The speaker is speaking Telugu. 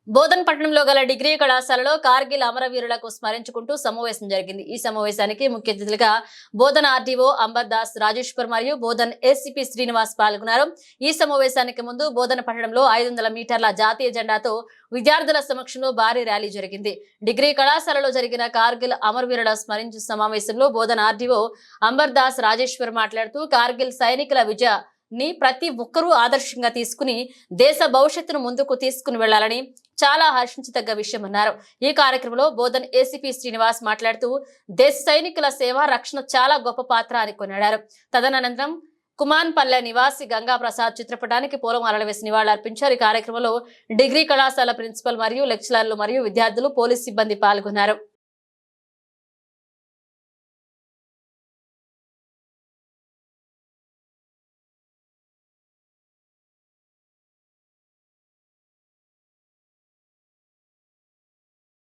బోధన్ పట్టణంలో గల డిగ్రీ కళాశాలలో కార్గిల్ అమరవీరులకు స్మరించుకుంటూ సమావేశం జరిగింది. ఈ సమావేశానికి ముఖ్య అతిథులుగా బోధన్ ఆర్డీఓ అంబర్ దాస్ రాజేశ్వర్ మరియు బోధన్ ఏసీపీ శ్రీనివాస్ పాల్గొన్నారు. ఈ సమావేశానికి ముందు బోధన్ పట్టణంలో 500 మీటర్ల జాతీయ జెండాతో విద్యార్థుల సమక్షంలో భారీ ర్యాలీ జరిగింది. డిగ్రీ కళాశాలలో జరిగిన కార్గిల్ అమరవీరుల స్మరించు సమావేశంలో బోధన్ ఆర్డీఓ అంబర్ దాస్ రాజేశ్వర్ మాట్లాడుతూ కార్గిల్ సైనికుల విజయ ప్రతి ఒక్కరూ ఆదర్శంగా తీసుకుని దేశ భవిష్యత్తును ముందుకు తీసుకుని వెళ్లాలని చాలా హర్షించదగ్గ విషయం అన్నారు. ఈ కార్యక్రమంలో బోధన్ ఏసీపీ శ్రీనివాస్ మాట్లాడుతూ దేశ సైనికుల సేవ రక్షణ చాలా గొప్ప పాత్ర అని కొనియాడారు. తదనంతరం కుమాన్పల్లె నివాసి గంగా ప్రసాద్ చిత్రపటానికి పూలమాలలు వేసి నివాళులర్పించారు. ఈ కార్యక్రమంలో డిగ్రీ కళాశాల ప్రిన్సిపల్ మరియు లెక్చరర్లు మరియు విద్యార్థులు పోలీస్ సిబ్బంది పాల్గొన్నారు.